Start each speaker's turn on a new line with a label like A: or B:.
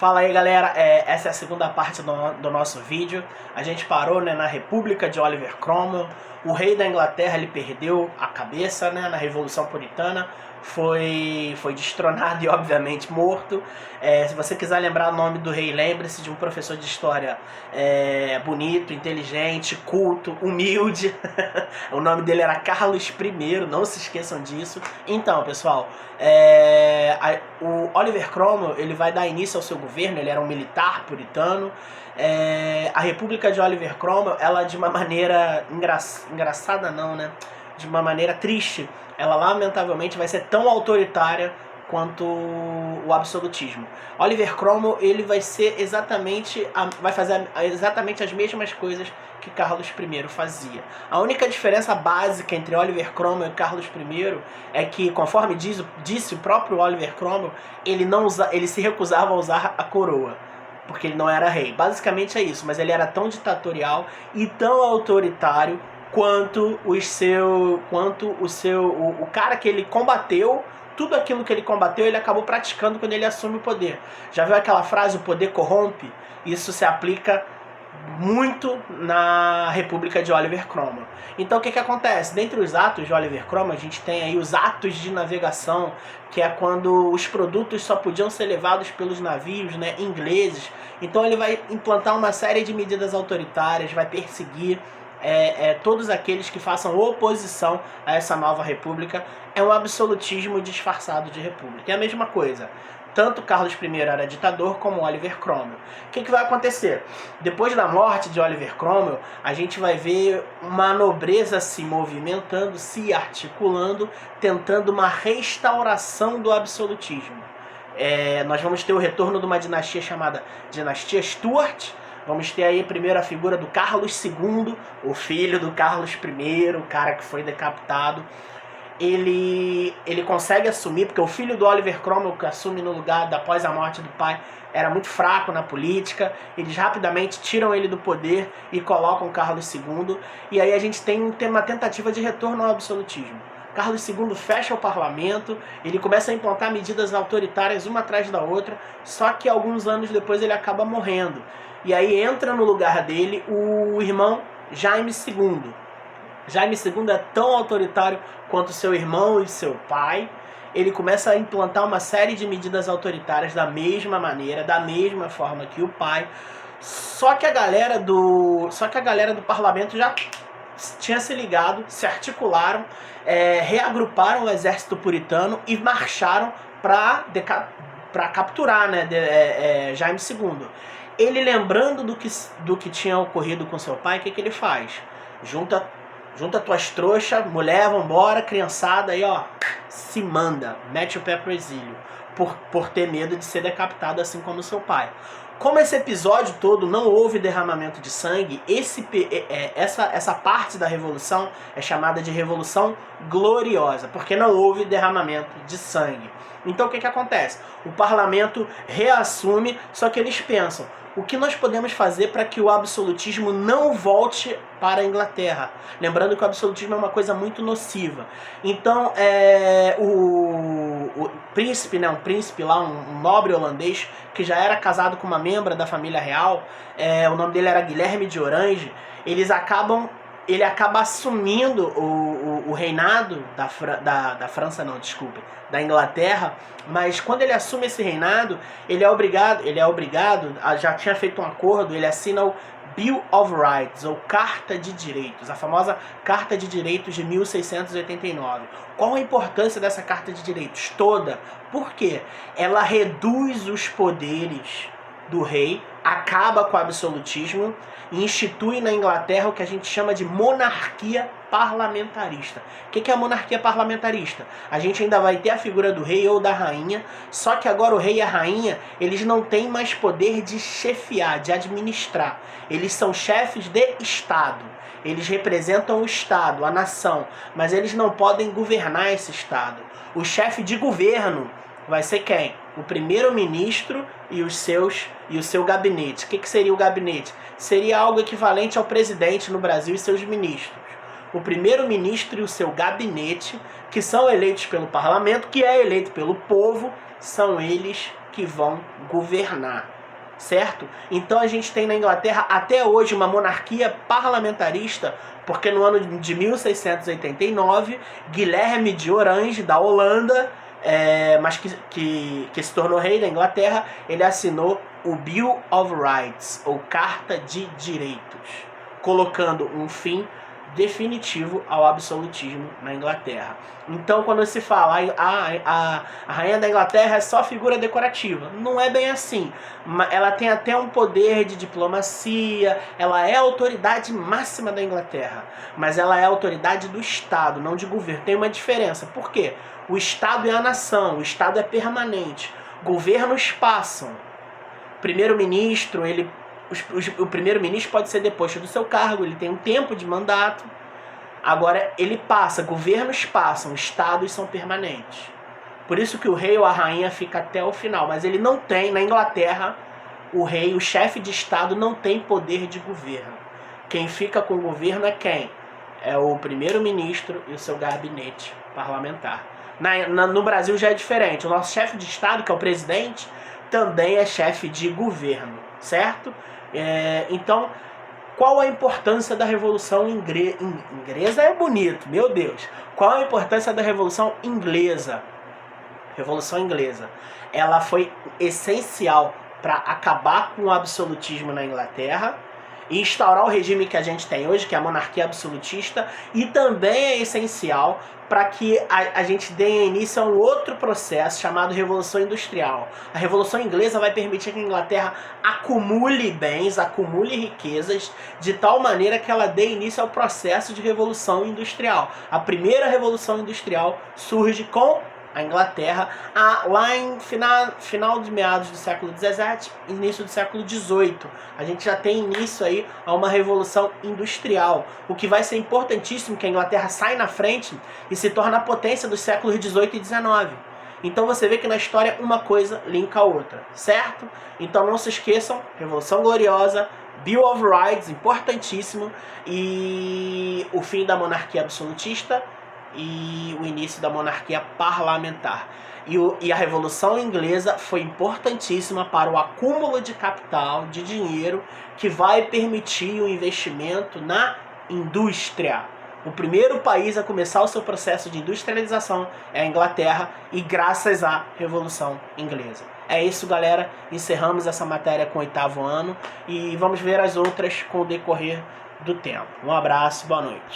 A: Fala aí, galera, essa é a segunda parte do nosso vídeo. A gente parou, né, na República de Oliver Cromwell. O rei da Inglaterra, ele perdeu a cabeça, né, na Revolução Puritana, foi destronado e obviamente morto. Se você quiser lembrar o nome do rei, lembre-se de um professor de história bonito, inteligente, culto, humilde. O nome dele era Carlos I, não se esqueçam disso. Então, pessoal, o Oliver Cromwell, ele vai dar início ao seu governo. Ele era um militar puritano. A República de Oliver Cromwell, ela, de uma maneira engraçada não, né? De uma maneira triste, ela lamentavelmente vai ser tão autoritária quanto o absolutismo. Oliver Cromwell, ele vai ser vai fazer exatamente as mesmas coisas que Carlos I fazia. A única diferença básica entre Oliver Cromwell e Carlos I é que, conforme disse o próprio Oliver Cromwell, ele se recusava a usar a coroa, porque ele não era rei. Basicamente é isso, mas ele era tão ditatorial e tão autoritário quanto o cara que ele combateu. Tudo aquilo que ele combateu, ele acabou praticando quando ele assume o poder. Já viu aquela frase, o poder corrompe? Isso se aplica muito na República de Oliver Cromwell. Então o que acontece? Dentre os atos de Oliver Cromwell, a gente tem aí os atos de navegação, que é quando os produtos só podiam ser levados pelos navios, né, ingleses. Então ele vai implantar uma série de medidas autoritárias, vai perseguir todos aqueles que façam oposição a essa nova república. É um absolutismo disfarçado de república. É a mesma coisa. Tanto Carlos I era ditador como Oliver Cromwell. O que vai acontecer? Depois da morte de Oliver Cromwell, a gente vai ver uma nobreza se movimentando, se articulando, tentando uma restauração do absolutismo. Nós vamos ter o retorno de uma dinastia chamada Dinastia Stuart. Vamos ter aí primeiro a figura do Carlos II, o filho do Carlos I, o cara que foi decapitado. Ele consegue assumir, porque o filho do Oliver Cromwell, que assume no lugar após a morte do pai, era muito fraco na política. Eles rapidamente tiram ele do poder e colocam Carlos II. E aí a gente tem uma tentativa de retorno ao absolutismo. Carlos II fecha o parlamento, ele começa a implantar medidas autoritárias uma atrás da outra, só que alguns anos depois ele acaba morrendo. E aí entra no lugar dele o irmão Jaime II. Jaime II é tão autoritário quanto seu irmão e seu pai. Ele começa a implantar uma série de medidas autoritárias da mesma maneira, da mesma forma que o pai. Só que a galera do parlamento já tinha se ligado, se articularam, reagruparam o exército puritano e marcharam para capturar, né, Jaime II. Ele, lembrando do que tinha ocorrido com seu pai, o que ele faz? Junta tuas trouxas, mulher, vambora, criançada, aí ó, se manda, mete o pé pro exílio, por ter medo de ser decapitado assim como seu pai. Como esse episódio todo não houve derramamento de sangue, essa parte da revolução é chamada de Revolução Gloriosa, porque não houve derramamento de sangue. Então o que acontece? O parlamento reassume, só que eles pensam: o que nós podemos fazer para que o absolutismo não volte para a Inglaterra? Lembrando que o absolutismo é uma coisa muito nociva. Então, o príncipe, né, um príncipe lá, um nobre holandês, que já era casado com uma membra da família real, o nome dele era Guilherme de Orange. Ele acaba assumindo o reinado da Inglaterra, mas quando ele assume esse reinado, ele é obrigado, já tinha feito um acordo, ele assina o Bill of Rights, ou Carta de Direitos, a famosa Carta de Direitos de 1689. Qual a importância dessa Carta de Direitos? Toda. Por quê? Ela reduz os poderes do rei, acaba com o absolutismo e institui na Inglaterra o que a gente chama de monarquia parlamentarista. O que é a monarquia parlamentarista? A gente ainda vai ter a figura do rei ou da rainha, só que agora o rei e a rainha, eles não têm mais poder de chefiar, de administrar. Eles são chefes de Estado. Eles representam o Estado, a nação, mas eles não podem governar esse Estado. O chefe de governo vai ser quem? O primeiro-ministro e o seu gabinete. O que seria o gabinete? Seria algo equivalente ao presidente no Brasil e seus ministros. O primeiro-ministro e o seu gabinete, que são eleitos pelo parlamento, que é eleito pelo povo, são eles que vão governar, certo? Então a gente tem na Inglaterra até hoje uma monarquia parlamentarista, porque no ano de 1689, Guilherme de Orange, da Holanda, mas que se tornou rei da Inglaterra, ele assinou o Bill of Rights, ou Carta de Direitos, colocando um fim definitivo ao absolutismo na Inglaterra. Então, quando se fala a rainha da Inglaterra é só figura decorativa, não é bem assim. Ela tem até um poder de diplomacia, ela é a autoridade máxima da Inglaterra, mas ela é a autoridade do Estado, não de governo. Tem uma diferença. Por quê? O Estado é a nação, o Estado é permanente. Governos passam. Primeiro-ministro, o primeiro-ministro pode ser deposto do seu cargo, ele tem um tempo de mandato. Agora ele passa, governos passam, estados são permanentes. Por isso que o rei ou a rainha fica até o final. Mas ele não tem, na Inglaterra, o rei, o chefe de estado, não tem poder de governo. Quem fica com o governo é quem? É o primeiro-ministro e o seu gabinete parlamentar. No Brasil já é diferente. O nosso chefe de estado, que é o presidente, também é chefe de governo, certo? Então, qual a importância da Revolução Inglesa? É bonito, meu Deus. Qual a importância da Revolução Inglesa? Revolução Inglesa. Ela foi essencial para acabar com o absolutismo na Inglaterra e instaurar o regime que a gente tem hoje, que é a monarquia absolutista, e também é essencial para que a gente dê início a um outro processo chamado Revolução Industrial. A Revolução Inglesa vai permitir que a Inglaterra acumule bens, acumule riquezas, de tal maneira que ela dê início ao processo de Revolução Industrial. A primeira Revolução Industrial surge com a Inglaterra, lá em final de meados do século XVII, início do século XVIII. A gente já tem início aí a uma revolução industrial, o que vai ser importantíssimo, que a Inglaterra sai na frente e se torna a potência dos séculos XVIII e XIX. Então você vê que na história uma coisa linka a outra, certo? Então não se esqueçam, Revolução Gloriosa, Bill of Rights, importantíssimo, e o fim da monarquia absolutista e o início da monarquia parlamentar. E a Revolução Inglesa foi importantíssima para o acúmulo de capital, de dinheiro, que vai permitir o investimento na indústria. O primeiro país a começar o seu processo de industrialização é a Inglaterra, e graças à Revolução Inglesa. É isso, galera. Encerramos essa matéria com o 8º ano e vamos ver as outras com o decorrer do tempo. Um abraço, boa noite.